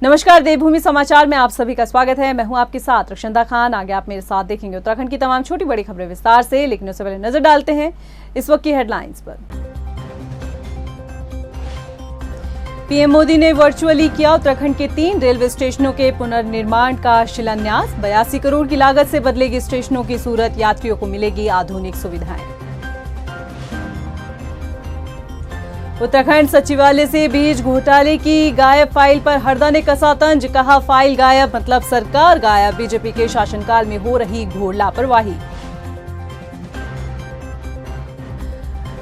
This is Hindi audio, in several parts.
नमस्कार, देवभूमि समाचार में आप सभी का स्वागत है। मैं हूं आपके साथ रक्षंदा खान। आगे आप मेरे साथ देखेंगे उत्तराखंड की तमाम छोटी बड़ी खबरें विस्तार से, लेकिन उससे पहले नजर डालते हैं इस वक्त की हेडलाइंस पर। पीएम मोदी ने वर्चुअली किया उत्तराखंड के 3 रेलवे स्टेशनों के पुनर्निर्माण का शिलान्यास। 82 करोड़ की लागत से बदलेगी स्टेशनों की सूरत, यात्रियों को मिलेगी आधुनिक सुविधाएं। उत्तराखंड सचिवालय से बीज घोटाले की गायब फाइल पर हरदा ने कसा तंज। कहा, फाइल गायब मतलब सरकार गायब। बीजेपी के शासनकाल में हो रही घोर लापरवाही।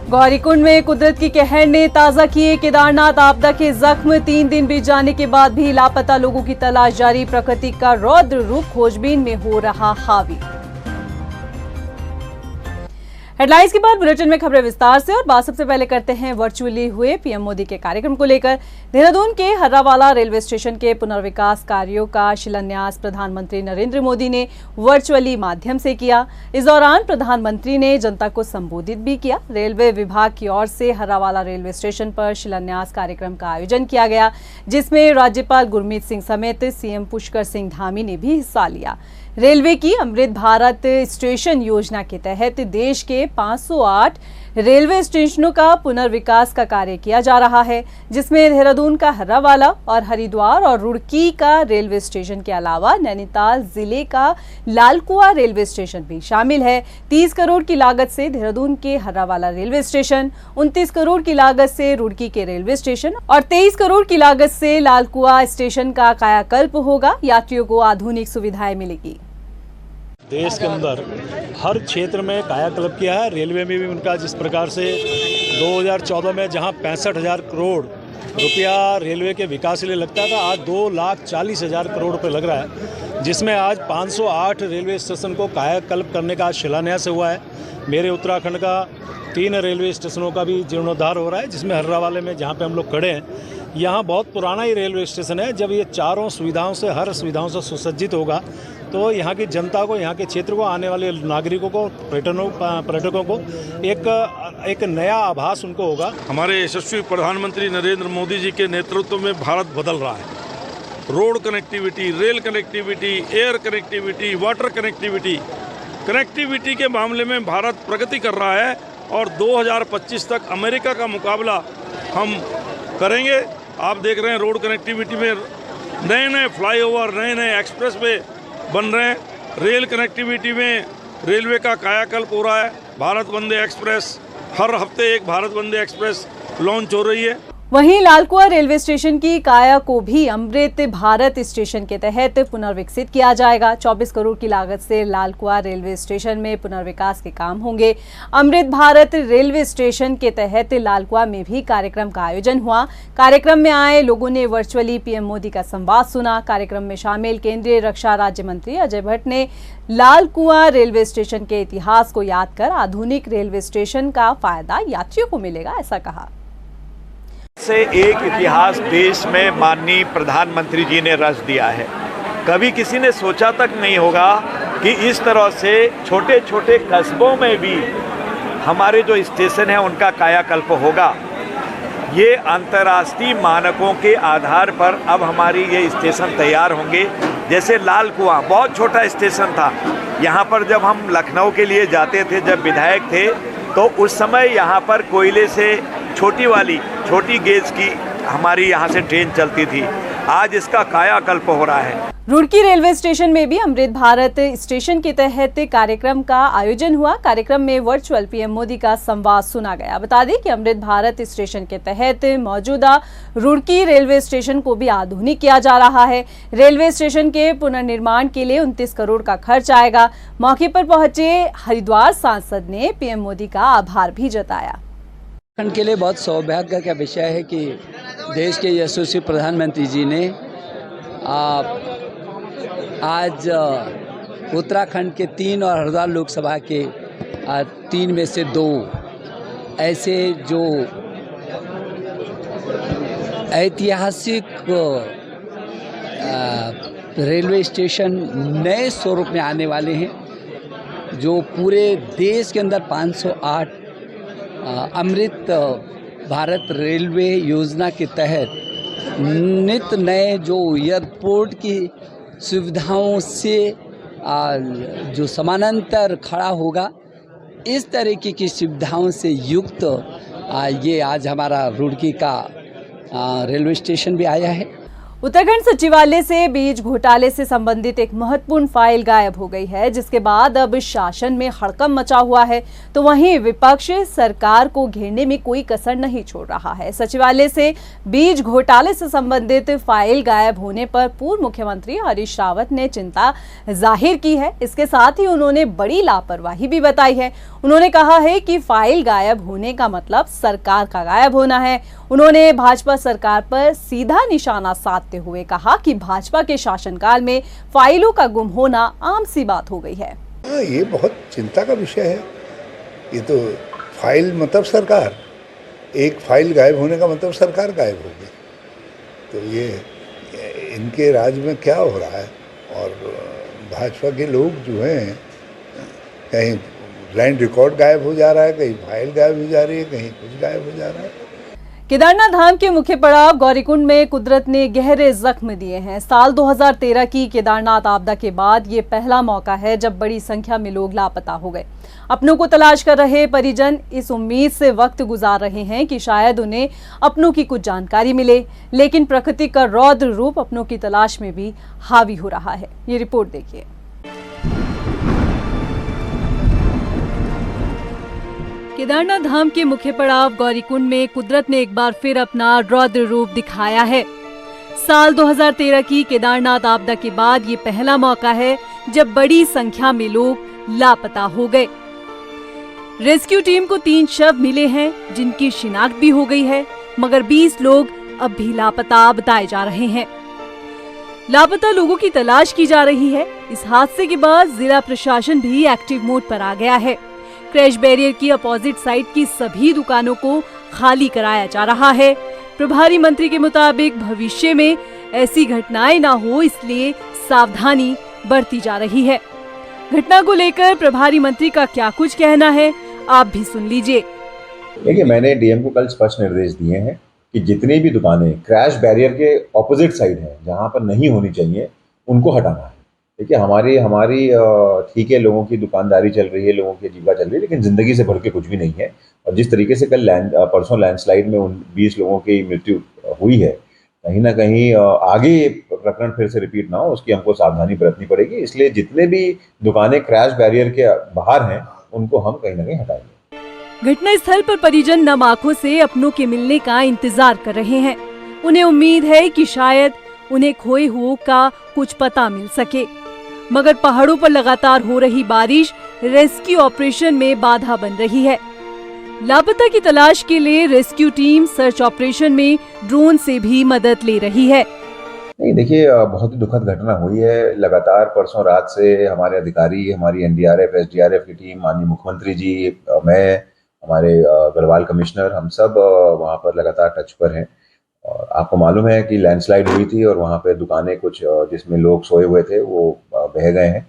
गौरीकुंड में कुदरत की कहर ने ताजा किए केदारनाथ आपदा के जख्म। 3 दिन बीत जाने के बाद भी लापता लोगों की तलाश जारी। प्रकृति का रौद्र रूप खोजबीन में हो रहा हावी। हेडलाइंस के बाद बुलेटिन में खबरें विस्तार से। और बात सबसे पहले करते हैं वर्चुअली हुए पीएम मोदी के कार्यक्रम को लेकर। देहरादून के हर्रावाला रेलवे स्टेशन के पुनर्विकास कार्यों का शिलान्यास प्रधानमंत्री नरेंद्र मोदी ने वर्चुअली माध्यम से किया। इस दौरान प्रधानमंत्री ने जनता को संबोधित भी किया। रेलवे विभाग की ओर से हर्रावाला रेलवे स्टेशन पर शिलान्यास कार्यक्रम का आयोजन किया गया, जिसमें राज्यपाल गुरमीत सिंह समेत सीएम पुष्कर सिंह धामी ने भी हिस्सा लिया। रेलवे की अमृत भारत स्टेशन योजना के तहत देश के 508 रेलवे स्टेशनों का पुनर्विकास का कार्य किया जा रहा है, जिसमें देहरादून का हर्रावाला और हरिद्वार और रुड़की का रेलवे स्टेशन के अलावा नैनीताल जिले का लालकुआ रेलवे स्टेशन भी शामिल है। 30 करोड़ की लागत से देहरादून के हर्रावाला रेलवे स्टेशन, 29 करोड़ की लागत से रुड़की के रेलवे स्टेशन और 23 करोड़ की लागत से लालकुआ स्टेशन का कायाकल्प होगा। यात्रियों को आधुनिक सुविधाएं मिलेगी। देश के अंदर हर क्षेत्र में कायाकल्प किया है। रेलवे में भी उनका जिस प्रकार से 2014 में जहां 65,000 करोड़ रुपया रेलवे के विकास के लिए लगता था, आज 2,40,000 करोड़ रुपये लग रहा है, जिसमें आज 508 रेलवे स्टेशन को कायाकल्प करने का शिलान्यास हुआ है। मेरे उत्तराखंड का 3 रेलवे स्टेशनों का भी जीर्णोद्धार हो रहा है, जिसमें हर्रावाले में जहाँ पे हम लोग खड़े हैं, यहाँ बहुत पुराना ही रेलवे स्टेशन है। जब ये चारों सुविधाओं से, हर सुविधाओं से सुसज्जित होगा तो यहाँ की जनता को, यहाँ के क्षेत्र को, आने वाले नागरिकों को, पर्यटकों को एक नया आभास उनको होगा। हमारे यशस्वी प्रधानमंत्री नरेंद्र मोदी जी के नेतृत्व में भारत बदल रहा है। Road connectivity, rail connectivity, air connectivity, water connectivity के मामले में भारत प्रगति कर रहा है और 2025 तक अमेरिका का मुकाबला हम करेंगे। आप देख रहे हैं रोड कनेक्टिविटी में नए फ्लाईओवर, नए एक्सप्रेस वे बन रहे हैं। रेल कनेक्टिविटी में रेलवे का कायाकल्प हो रहा है। भारत वंदे एक्सप्रेस, हर हफ्ते एक भारत वंदे एक्सप्रेस लॉन्च हो रही है। वहीं लालकुआ रेलवे स्टेशन की काया को भी अमृत भारत स्टेशन के तहत पुनर्विकसित किया जाएगा। 24 करोड़ की लागत से लालकुआ रेलवे स्टेशन में पुनर्विकास के काम होंगे। अमृत भारत रेलवे स्टेशन के तहत लालकुआ में भी कार्यक्रम का आयोजन हुआ। कार्यक्रम में आए लोगों ने वर्चुअली पीएम मोदी का संवाद सुना। कार्यक्रम में शामिल केंद्रीय रक्षा राज्य मंत्री अजय भट्ट ने लालकुआ रेलवे स्टेशन के इतिहास को याद कर आधुनिक रेलवे स्टेशन का फायदा यात्रियों को मिलेगा, ऐसा कहा। से एक इतिहास देश में माननीय प्रधानमंत्री जी ने रच दिया है। कभी किसी ने सोचा तक नहीं होगा कि इस तरह से छोटे छोटे कस्बों में भी हमारे जो स्टेशन हैं उनका कायाकल्प होगा। ये अंतर्राष्ट्रीय मानकों के आधार पर अब हमारी ये स्टेशन तैयार होंगे। जैसे लालकुआ बहुत छोटा स्टेशन था, यहाँ पर जब हम लखनऊ के लिए जाते थे, जब विधायक थे, तो उस समय यहाँ पर कोयले से छोटी गेज की हमारी यहाँ से ट्रेन चलती थी। आज इसका कायाकल्प हो रहा है। रुड़की रेलवे स्टेशन में भी अमृत भारत स्टेशन के तहत कार्यक्रम का आयोजन हुआ। कार्यक्रम में वर्चुअल पीएम मोदी का संवाद सुना गया। बता दें कि अमृत भारत स्टेशन के तहत मौजूदा रुड़की रेलवे स्टेशन को भी आधुनिक किया जा रहा है। रेलवे स्टेशन के पुनर्निर्माण के लिए 29 करोड़ का खर्च आएगा। मौके पर पहुंचे हरिद्वार सांसद ने पीएम मोदी का आभार भी जताया। उत्तराखंड के लिए बहुत सौभाग्य का विषय है कि देश के यशस्वी प्रधानमंत्री जी ने आज उत्तराखंड के 3 और हरिद्वार लोकसभा के 3 में से 2 ऐसे जो ऐतिहासिक रेलवे स्टेशन नए स्वरूप में आने वाले हैं, जो पूरे देश के अंदर 508 अमृत भारत रेलवे योजना के तहत नित नए जो एयरपोर्ट की सुविधाओं से जो समानांतर खड़ा होगा, इस तरीके की सुविधाओं से युक्त ये आज हमारा रुड़की का रेलवे स्टेशन भी आया है। उत्तराखंड सचिवालय से बीज घोटाले से संबंधित एक महत्वपूर्ण फाइल गायब हो गई है, जिसके बाद अब शासन में हड़कंप मचा हुआ है, तो वहीं विपक्ष सरकार को घेरने में कोई कसर नहीं छोड़ रहा है। सचिवालय से बीज घोटाले से संबंधित फाइल गायब होने पर पूर्व मुख्यमंत्री हरीश रावत ने चिंता जाहिर की है। इसके साथ ही उन्होंने बड़ी लापरवाही भी बताई है। उन्होंने कहा है कि फाइल गायब होने का मतलब सरकार का गायब होना है। उन्होंने भाजपा सरकार पर सीधा निशाना साधते हुए कहा कि भाजपा के शासनकाल में फाइलों का गुम होना आम सी बात हो गई है। ये बहुत चिंता का विषय है। ये तो फाइल मतलब सरकार, एक फाइल गायब होने का मतलब सरकार गायब हो गई। तो ये इनके राज में क्या हो रहा है। और भाजपा के लोग जो हैं, कहीं लैंड रिकॉर्ड गायब हो जा रहा है, कहीं फाइल गायब हो जा रही है, कहीं कुछ गायब हो जा रहा है। केदारनाथ धाम के मुख्य पड़ाव गौरीकुंड में कुदरत ने गहरे जख्म दिए हैं। साल 2013 की केदारनाथ आपदा के बाद ये पहला मौका है जब बड़ी संख्या में लोग लापता हो गए। अपनों को तलाश कर रहे परिजन इस उम्मीद से वक्त गुजार रहे हैं कि शायद उन्हें अपनों की कुछ जानकारी मिले, लेकिन प्रकृति का रौद्र रूप अपनों की तलाश में भी हावी हो रहा है। ये रिपोर्ट देखिए। केदारनाथ धाम के मुख्य पड़ाव गौरीकुंड में कुदरत ने एक बार फिर अपना रौद्र रूप दिखाया है। साल 2013 की केदारनाथ आपदा के बाद ये पहला मौका है जब बड़ी संख्या में लोग लापता हो गए। रेस्क्यू टीम को 3 शव मिले हैं, जिनकी शिनाख्त भी हो गई है, मगर 20 लोग अब भी लापता बताए जा रहे हैं। लापता लोगों की तलाश की जा रही है। इस हादसे के बाद जिला प्रशासन भी एक्टिव मोड पर आ गया है। क्रैश बैरियर की अपोजिट साइड की सभी दुकानों को खाली कराया जा रहा है। प्रभारी मंत्री के मुताबिक भविष्य में ऐसी घटनाएं ना हो, इसलिए सावधानी बरती जा रही है। घटना को लेकर प्रभारी मंत्री का क्या कुछ कहना है, आप भी सुन लीजिए। देखिए, मैंने डीएम को कल स्पष्ट निर्देश दिए हैं कि जितनी भी दुकानें क्रैश बैरियर के ऑपोजिट साइड हैं, जहां पर नहीं होनी चाहिए, उनको हटाना है। देखिए, हमारी ठीक है, लोगों की दुकानदारी चल रही है, लोगों की जीविका चल रही है, लेकिन ज़िंदगी से बढ़ के कुछ भी नहीं है। और जिस तरीके से कल परसों लैंडस्लाइड में 20 लोगों की मृत्यु हुई है, कहीं ना कहीं आगे प्रकरण फिर से रिपीट ना हो, उसकी हमको सावधानी बरतनी पड़ेगी। इसलिए जितने भी दुकानें क्रैश बैरियर के बाहर हैं, उनको हम कहीं ना कहीं हटाएंगे। घटना स्थल पर परिजन नम आंखों से अपनों के मिलने का इंतजार कर रहे हैं। उन्हें उम्मीद है कि शायद उन्हें खोए हुओं का कुछ पता मिल सके, मगर पहाड़ों पर लगातार हो रही बारिश रेस्क्यू ऑपरेशन में बाधा बन रही है। लापता की तलाश के लिए रेस्क्यू टीम सर्च ऑपरेशन में ड्रोन से भी मदद ले रही है। नहीं, देखिए, बहुत ही दुखद घटना हुई है। लगातार परसों रात से हमारे अधिकारी, हमारी एनडीआरएफ, एसडीआरएफ की टीम, माननीय मुख्यमंत्री जी, मैं, हमारे गढ़वाल कमिश्नर, हम सब वहाँ पर लगातार टच पर हैं। और आपको मालूम है कि लैंडस्लाइड हुई थी और वहाँ पे दुकानें कुछ जिसमें लोग सोए हुए थे वो बह गए हैं।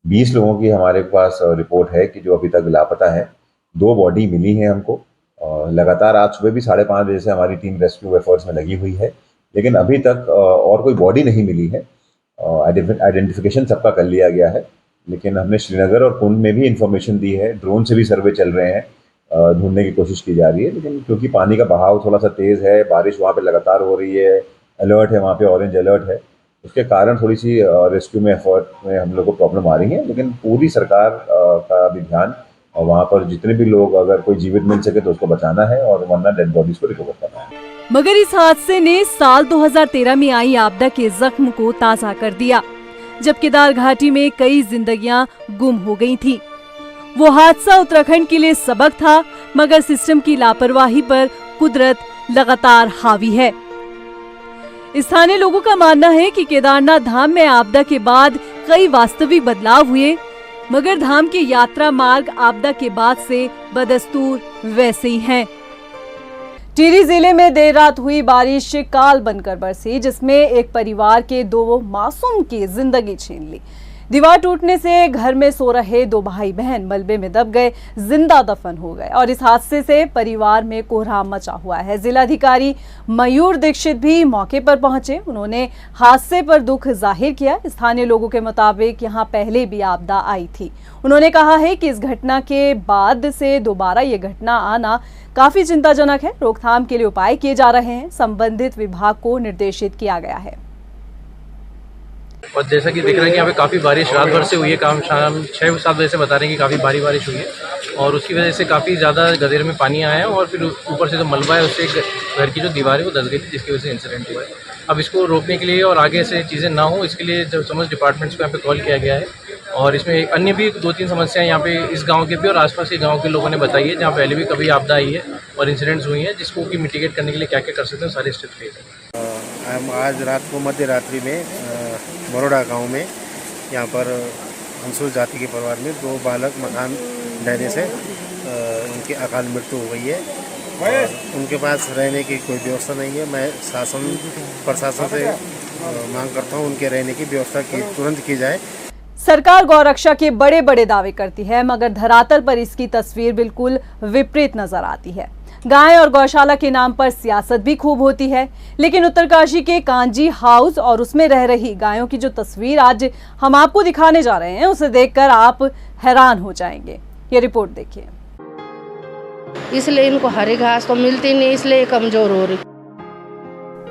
20 लोगों की हमारे पास रिपोर्ट है कि जो अभी तक लापता है। 2 बॉडी मिली हैं हमको। लगातार आज सुबह भी 5:30 बजे से हमारी टीम रेस्क्यू एफर्ट्स में लगी हुई है, लेकिन अभी तक और कोई बॉडी नहीं मिली है। आइडेंटिफिकेशन सबका कर लिया गया है, लेकिन हमने श्रीनगर और कुंड में भी इंफॉर्मेशन दी है। ड्रोन से भी सर्वे चल रहे हैं, ढूंढने की कोशिश की जा रही है, लेकिन क्योंकि पानी का बहाव थोड़ा सा तेज़ है, बारिश वहाँ पे लगातार हो रही है, अलर्ट है, वहाँ पे ऑरेंज अलर्ट है, उसके कारण थोड़ी सी रेस्क्यू में एफर्ट में हम लोग को प्रॉब्लम आ रही है। लेकिन पूरी सरकार का भी ध्यान, और वहाँ पर जितने भी लोग अगर कोई जीवित मिल सके तो उसको बचाना है, और वरना डेड बॉडीज को रिकवर करना है। मगर इस हादसे ने साल 2013 में आई आपदा के जख्म को ताज़ा कर दिया, जब केदार घाटी में कई जिंदगियां गुम हो गई थी। वो हादसा उत्तराखंड के लिए सबक था, मगर सिस्टम की लापरवाही पर कुदरत लगातार हावी है। स्थानीय लोगों का मानना है कि केदारनाथ धाम में आपदा के बाद कई वास्तविक बदलाव हुए, मगर धाम के यात्रा मार्ग आपदा के बाद से बदस्तूर वैसे ही हैं। टिहरी जिले में देर रात हुई बारिश काल बनकर बरसी, जिसमें एक परिवार के 2 मासूम की जिंदगी छीन ली। दीवार टूटने से घर में सो रहे 2 भाई बहन मलबे में दब गए, जिंदा दफन हो गए और इस हादसे से परिवार में कोहराम मचा हुआ है। जिलाधिकारी मयूर दीक्षित भी मौके पर पहुंचे। उन्होंने हादसे पर दुख जाहिर किया। स्थानीय लोगों के मुताबिक यहां पहले भी आपदा आई थी। उन्होंने कहा है कि इस घटना के बाद से दोबारा ये घटना आना काफी चिंताजनक है। रोकथाम के लिए उपाय किए जा रहे हैं। संबंधित विभाग को निर्देशित किया गया है। और जैसा कि दिख रहा है कि यहाँ पे काफ़ी बारिश रात भर से हुई है। काम शाम 6-7 बजे से बता रहे हैं कि काफ़ी भारी बारिश हुई है और उसकी वजह से काफ़ी ज़्यादा गदेर में पानी आया है और फिर ऊपर से जो मलबा है उससे घर की जो दीवार है वो धंस गई थी, जिसकी वजह से इंसिडेंट हुआ है। अब इसको रोकने के लिए और आगे से चीज़ें ना हो इसके लिए जो समस्त डिपार्टमेंट्स को यहाँ पे कॉल किया गया है और इसमें अन्य भी 2-3 समस्याएं यहाँ पे इस गांव के भी और आसपास के गांव के लोगों ने बताई है, जहाँ पहले भी कभी आपदा आई है और इंसिडेंट्स हुई हैं, जिसको कि मिटिगेट करने के लिए क्या क्या कर सकते हैं सारे स्टेप पे। हम आज रात को मध्य रात्रि में बरोड़ा गांव में यहाँ पर हंसुल जाति के परिवार में 2 बालक मकान ढहने से उनकी अकाल मृत्यु हो गई है और उनके पास रहने की कोई व्यवस्था नहीं है। मैं शासन प्रशासन से मांग करता हूँ उनके रहने की व्यवस्था तुरंत की जाए। सरकार गौरक्षा के बड़े बड़े दावे करती है, मगर धरातल पर इसकी तस्वीर बिल्कुल विपरीत नजर आती है। गाय और गौशाला के नाम पर सियासत भी खूब होती है, लेकिन उत्तरकाशी के कांजी हाउस और उसमें रह रही गायों की जो तस्वीर आज हम आपको दिखाने जा रहे हैं, उसे देखकर आप हैरान हो जाएंगे। ये रिपोर्ट देखिए। इसलिए इनको हरी घास तो मिलती नहीं, इसलिए कमजोर हो रही।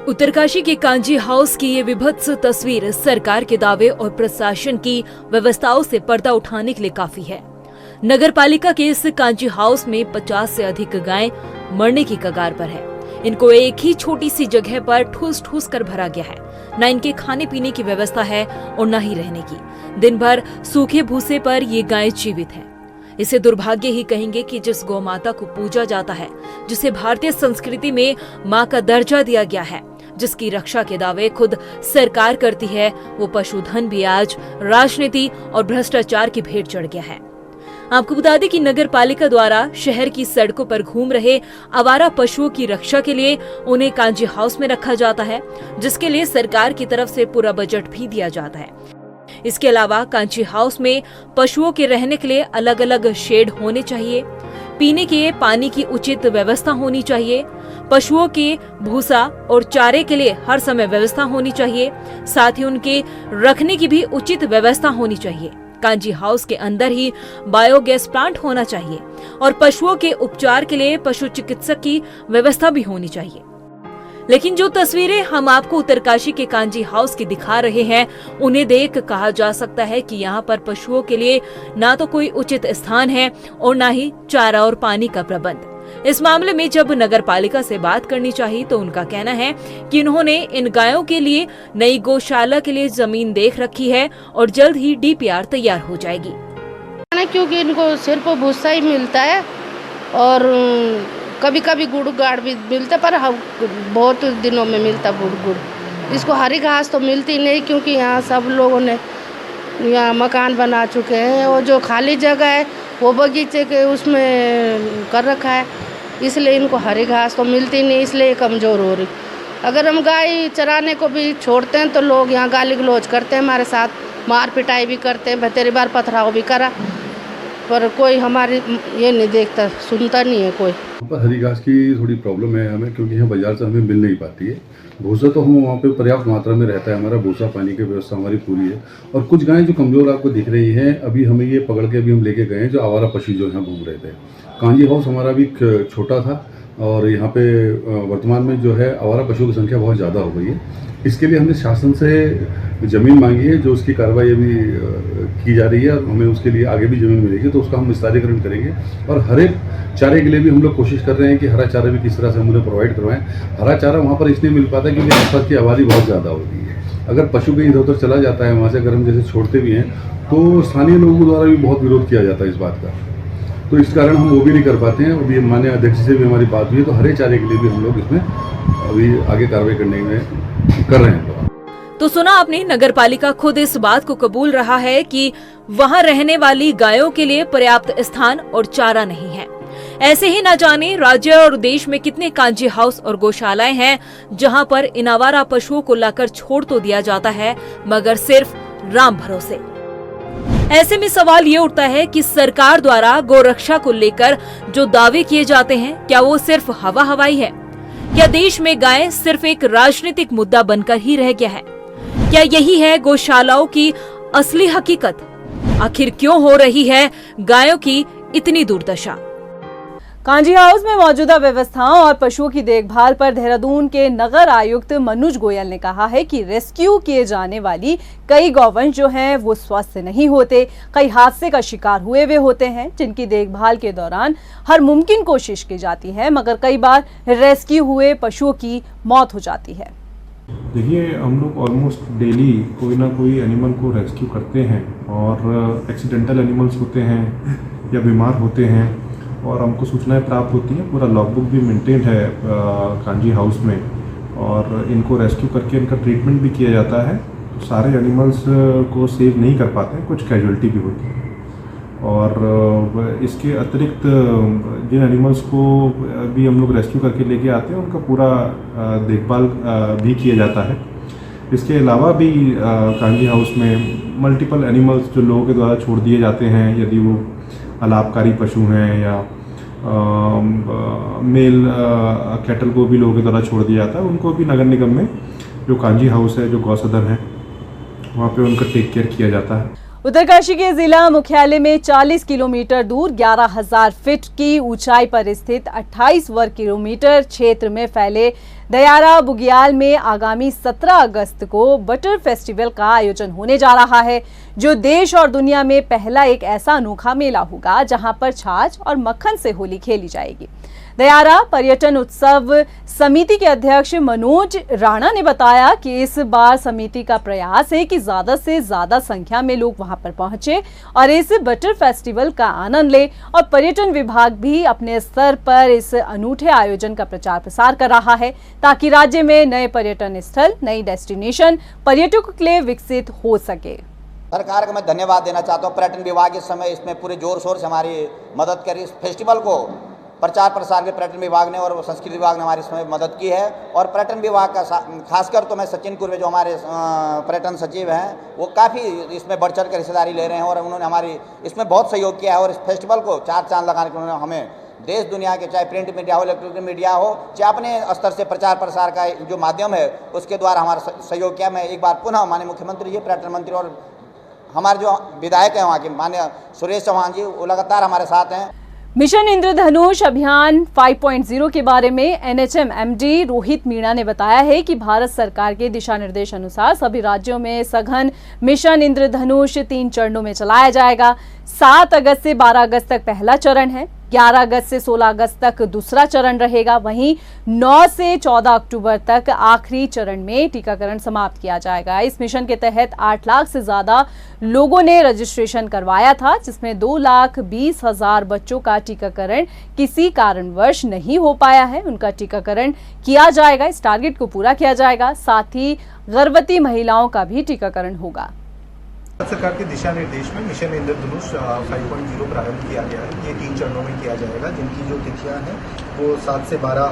उत्तरकाशी के कांजी हाउस की ये विभत्स तस्वीर सरकार के दावे और प्रशासन की व्यवस्थाओं से पर्दा उठाने के लिए काफी है। नगर पालिका के इस कांजी हाउस में 50 से अधिक गायें मरने की कगार पर है। इनको एक ही छोटी सी जगह पर ठूस ठूस कर भरा गया है। न इनके खाने पीने की व्यवस्था है और न ही रहने की। दिन भर सूखे भूसे पर ये गायें जीवित हैं। इसे दुर्भाग्य ही कहेंगे कि जिस गौ माता को पूजा जाता है, जिसे भारतीय संस्कृति में माँ का दर्जा दिया गया है, जिसकी रक्षा के दावे खुद सरकार करती है, वो पशुधन भी आज राजनीति और भ्रष्टाचार की भेंट चढ़ गया है। आपको बता दें कि नगर पालिका द्वारा शहर की सड़कों पर घूम रहे आवारा पशुओं की रक्षा के लिए उन्हें कांजी हाउस में रखा जाता है, जिसके लिए सरकार की तरफ से पूरा बजट भी दिया जाता है। इसके अलावा कांजी हाउस में पशुओं के रहने के लिए अलग अलग शेड होने चाहिए, पीने के पानी की उचित व्यवस्था होनी चाहिए, पशुओं के भूसा और चारे के लिए हर समय व्यवस्था होनी चाहिए, साथ ही उनके रखने की भी उचित व्यवस्था होनी चाहिए। कांजी हाउस के अंदर ही बायोगैस प्लांट होना चाहिए और पशुओं के उपचार के लिए पशु चिकित्सक की व्यवस्था भी होनी चाहिए। लेकिन जो तस्वीरें हम आपको उत्तरकाशी के कांजी हाउस की दिखा रहे हैं, उन्हें देख कहा जा सकता है कि यहाँ पर पशुओं के लिए ना तो कोई उचित स्थान है और ना ही चारा और पानी का प्रबंध। इस मामले में जब नगर पालिका से बात करनी चाहिए तो उनका कहना है कि उन्होंने इन गायों के लिए नई गौशाला के लिए जमीन देख रखी है और जल्द ही डीपीआर तैयार हो जाएगी। क्योंकि इनको सिर्फ भूसा ही मिलता है और कभी कभी गुड़ गाड़ भी मिलता, पर बहुत दिनों में मिलता गुड़। इसको हरी घास तो मिलती नहीं, क्योंकि यहाँ सब लोगों ने यहाँ मकान बना चुके हैं और जो खाली जगह है वो बगीचे के उसमें कर रखा है, इसलिए इनको हरी घास तो मिलती नहीं, इसलिए कमज़ोर हो रही। अगर हम गाय चराने को भी छोड़ते हैं तो लोग यहाँ गाली गलौज करते हैं, हमारे साथ मार पिटाई भी करते हैं, बतेरी बार पथराव भी करा, पर कोई हमारी ये नहीं देखता, सुनता नहीं है कोई। पर हरी घास की थोड़ी प्रॉब्लम है हमें, क्योंकि यहाँ बाजार से हमें मिल नहीं पाती है। भूसा तो हम वहाँ पे पर्याप्त मात्रा में रहता है, हमारा भूसा पानी की व्यवस्था हमारी पूरी है। और कुछ गायें जो कमज़ोर आपको दिख रही हैं, अभी हमें ये पकड़ के अभी हम लेके गए हैं, जो आवारा पशु जो यहाँ घूम रहे थे। कांजी हाउस हमारा भी छोटा था और यहाँ पे वर्तमान में जो है आवारा पशुओं की संख्या बहुत ज़्यादा हो गई है। इसके लिए हमने शासन से ज़मीन मांगी है, जो उसकी कार्रवाई अभी की जा रही है और हमें उसके लिए आगे भी ज़मीन मिलेगी, तो उसका हम विस्तारीकरण करेंगे। और हर एक चारे के लिए भी हम लोग कोशिश कर रहे हैं कि हरा चारा भी किस तरह से हम उन्हें प्रोवाइड करवाएं। हरा चारा वहाँ पर इसलिए मिल पाता है क्योंकि आसपास की आबादी बहुत ज़्यादा होती है। अगर पशु कहीं इधर उधर चला जाता है, वहाँ से अगर हम जैसे छोड़ते भी हैं तो स्थानीय लोगों द्वारा भी बहुत विरोध किया जाता है इस बात का, तो इस कारण हम वो भी नहीं कर पाते हैं। अभी माननीय अध्यक्ष से भी हमारी बात हुई है, तो हरे चारे के लिए भी हम लोग इसमें अभी आगे कार्रवाई करने में कर रहे हैं। तो सुना आपने, नगर पालिका खुद इस बात को कबूल रहा है कि वहां रहने वाली गायों के लिए पर्याप्त स्थान और चारा नहीं है। ऐसे ही न जाने राज्य और देश में कितने कांजी हाउस और गौशालाएं हैं जहां पर इन आवारा पशुओं को लाकर छोड़ तो दिया जाता है, मगर सिर्फ राम भरोसे। ऐसे में सवाल ये उठता है कि सरकार द्वारा गोरक्षा को लेकर जो दावे किए जाते हैं, क्या वो सिर्फ हवा हवाई है? क्या देश में गाय सिर्फ एक राजनीतिक मुद्दा बनकर ही रह गया है? क्या यही है गौशालाओं की असली हकीकत? आखिर क्यों हो रही है गायों की इतनी दुर्दशा? कांजी हाउस में मौजूदा व्यवस्थाओं और पशुओं की देखभाल पर देहरादून के नगर आयुक्त मनोज गोयल ने कहा है कि रेस्क्यू किए जाने वाली कई गौवंश जो हैं वो स्वस्थ नहीं होते, कई हादसे का शिकार हुए हुए होते हैं, जिनकी देखभाल के दौरान हर मुमकिन कोशिश की जाती है, मगर कई बार रेस्क्यू हुए पशुओं की मौत हो जाती है। देखिए, हम लोग ऑलमोस्ट डेली कोई ना कोई एनिमल को रेस्क्यू करते हैं और एक्सीडेंटल एनिमल्स होते हैं या बीमार होते हैं और हमको सूचनाएं प्राप्त होती हैं। पूरा लॉगबुक भी मेंटेन है कांजी हाउस में और इनको रेस्क्यू करके इनका ट्रीटमेंट भी किया जाता है। सारे एनिमल्स को सेव नहीं कर पाते हैं, कुछ कैजुअल्टी भी होती है। और इसके अतिरिक्त जिन एनिमल्स को भी हम लोग रेस्क्यू करके लेके आते हैं उनका पूरा देखभाल भी किया जाता है। इसके अलावा भी कांजी हाउस में मल्टीपल एनिमल्स जो लोगों के द्वारा छोड़ दिए जाते हैं, यदि वो अलाभकारी पशु हैं या मेल कैटल को भी लोगों के द्वारा छोड़ दिया जाता है, उनको भी नगर निगम में जो कांजी हाउस है, जो गौसदन है, वहाँ पे उनका टेक केयर किया जाता है। उत्तरकाशी के जिला मुख्यालय में 40 किलोमीटर दूर 11,000 फीट की ऊंचाई पर स्थित 28 वर्ग किलोमीटर क्षेत्र में फैले दयारा बुग्याल में आगामी 17 अगस्त को बटर फेस्टिवल का आयोजन होने जा रहा है, जो देश और दुनिया में पहला एक ऐसा अनोखा मेला होगा जहां पर छाछ और मक्खन से होली खेली जाएगी। दयारा पर्यटन उत्सव समिति के अध्यक्ष मनोज राणा ने बताया कि इस बार समिति का प्रयास है कि ज्यादा से ज्यादा संख्या में लोग वहां पर पहुंचे और इस बटर फेस्टिवल का आनंद ले, और पर्यटन विभाग भी अपने स्तर पर इस अनूठे आयोजन का प्रचार प्रसार कर रहा है ताकि राज्य में नए पर्यटन स्थल, नई डेस्टिनेशन पर्यटकों के लिए विकसित हो सके। सरकार को मैं धन्यवाद देना चाहता हूँ। पर्यटन विभाग इस समय इसमें पूरे जोर शोर से हमारी मदद करी। इस फेस्टिवल को प्रचार प्रसार के पर्यटन विभाग ने और संस्कृति विभाग ने हमारी इसमें मदद की है। और पर्यटन विभाग का खासकर तो मैं सचिन कुर्वे जो हमारे पर्यटन सचिव हैं, वो काफ़ी इसमें बढ़ चढ़ कर हिस्सेदारी ले रहे हैं और उन्होंने हमारी इसमें बहुत सहयोग किया है। और इस फेस्टिवल को 4 चांद लगाने के उन्होंने हमें देश दुनिया के, चाहे प्रिंट मीडिया हो, इलेक्ट्रॉनिक मीडिया हो, चाहे अपने स्तर से प्रचार प्रसार का जो माध्यम है उसके द्वारा हमारा सहयोग किया। मैं एक बार पुनः माननीय मुख्यमंत्री जी, पर्यटन मंत्री और हमारे जो विधायक हैं वहाँ के माननीय सुरेश चौहान जी, वो लगातार हमारे साथ हैं। मिशन इंद्रधनुष अभियान 5.0 के बारे में एनएचएम एमडी रोहित मीणा ने बताया है कि भारत सरकार के दिशा निर्देश अनुसार सभी राज्यों में सघन मिशन इंद्रधनुष 3 चरणों में चलाया जाएगा। 7 अगस्त से 12 अगस्त तक पहला चरण है, 11 अगस्त से 16 अगस्त तक दूसरा चरण रहेगा, वहीं 9 से 14 अक्टूबर तक आखिरी चरण में टीकाकरण समाप्त किया जाएगा। इस मिशन के तहत 8 लाख से ज्यादा लोगों ने रजिस्ट्रेशन करवाया था, जिसमें 2,20,000 बच्चों का टीकाकरण किसी कारणवश नहीं हो पाया है। उनका टीकाकरण किया जाएगा, इस टारगेट को पूरा किया जाएगा। साथ ही गर्भवती महिलाओं का भी टीकाकरण होगा। सरकार के दिशा निर्देश में मिशन इंद्रधनुष 5.0 प्रारंभ किया गया है। ये 3 चरणों में किया जाएगा, जिनकी जो तिथियां हैं वो 7 से 12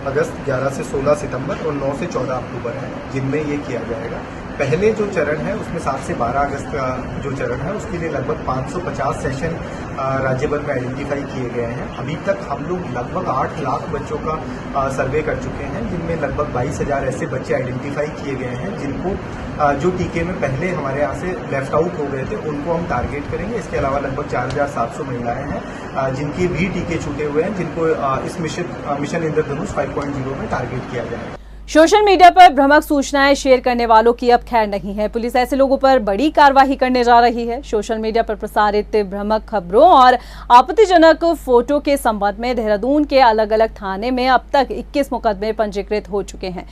अगस्त, 11 से 16 सितंबर और 9 से 14 अक्टूबर है, जिनमें ये किया जाएगा। पहले जो चरण है उसमें 7 से 12 अगस्त का जो चरण है उसके लिए लगभग 550 सेशन राज्य भर में आइडेंटिफाई किए गए हैं। अभी तक हम लोग लगभग 8 लाख बच्चों का सर्वे कर चुके हैं, जिनमें लगभग 22,000 ऐसे बच्चे आइडेंटिफाई किए गए हैं जिनको जो टीके में पहले हमारे यहाँ से लेफ्ट आउट हो गए थे उनको हम टारगेट करेंगे। इसके अलावा लगभग 4,700 महिलाएं हैं जिनके भी टीके छूटे हुए हैं, जिनको इस मिशन इंद्रधनुष 5.0 में टारगेट किया जाएगा। सोशल मीडिया पर भ्रामक सूचनाएं शेयर करने वालों की अब खैर नहीं है। पुलिस ऐसे लोगों पर बड़ी कार्रवाई करने जा रही है। सोशल मीडिया पर प्रसारित भ्रामक खबरों और आपत्तिजनक फोटो के संबंध में देहरादून के अलग अलग थाने में अब तक 21 मुकदमे पंजीकृत हो चुके हैं।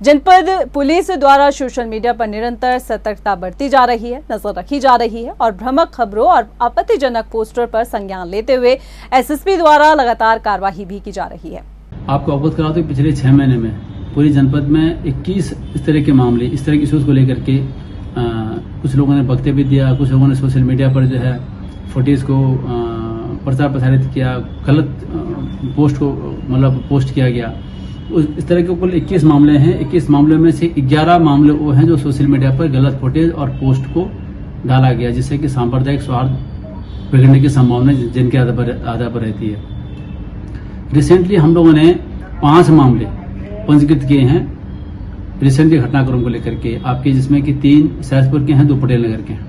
जनपद पुलिस द्वारा सोशल मीडिया पर निरंतर सतर्कता बरती जा रही है, नजर रखी जा रही है और भ्रामक खबरों और आपत्तिजनक पोस्टर पर संज्ञान लेते हुए एसएसपी द्वारा लगातार कार्रवाई भी की जा रही है। आपको अवगत करा दो, पिछले 6 महीने में पूरी जनपद में 21 इस तरह के मामले, इस तरह की इश्यूज को लेकर के कुछ लोगों ने वक्तव्य दिया, कुछ लोगों ने सोशल मीडिया पर जो है फुटेज को प्रचार प्रसारित किया, गलत पोस्ट को मतलब पोस्ट किया गया। इस तरह के कुल 21 मामले हैं। 21 मामले में से 11 मामले वो हैं जो सोशल मीडिया पर गलत फुटेज और पोस्ट को डाला गया, जिससे कि सांप्रदायिक सौहार्द बिगड़ने की संभावना जिनके आधार पर रहती है। रिसेंटली हम लोगों ने 5 मामले पंजीकृत किए हैं रिसेंट के घटनाक्रम को लेकर के आपके, जिसमें कि 3 सहसपुर के हैं, 2 पटेल नगर के हैं।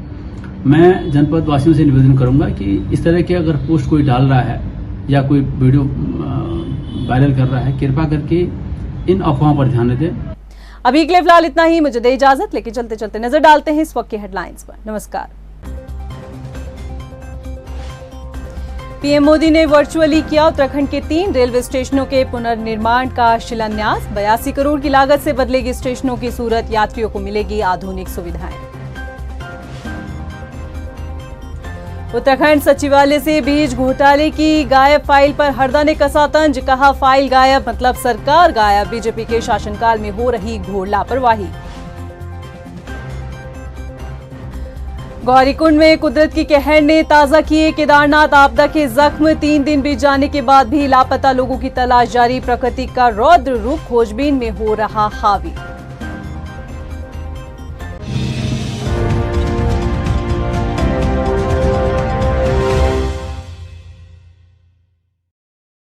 मैं जनपद वासियों से निवेदन करूंगा कि इस तरह के अगर पोस्ट कोई डाल रहा है या कोई वीडियो वायरल कर रहा है, कृपा करके इन अफवाहों पर ध्यान दें। अभी के लिए फिलहाल इतना ही, मुझे दे इजाजत, लेकिन चलते चलते नजर डालते हैं इस वक्त की हेडलाइंस पर। नमस्कार। पीएम मोदी ने वर्चुअली किया उत्तराखंड के 3 रेलवे स्टेशनों के पुनर्निर्माण का शिलान्यास। 82 करोड़ की लागत से बदलेगी स्टेशनों की सूरत, यात्रियों को मिलेगी आधुनिक सुविधाएं। उत्तराखंड सचिवालय से बीज घोटाले की गायब फाइल पर हरदा ने कसा तंज, कहा फाइल गायब मतलब सरकार गायब, बीजेपी के शासनकाल में हो रही घोर लापरवाही। गौरीकुंड में कुदरत की कहर ने ताजा किए केदारनाथ आपदा के जख्म, 3 दिन बीत जाने के बाद भी लापता लोगों की तलाश जारी, प्रकृति का रौद्र रूप खोजबीन में हो रहा हावी।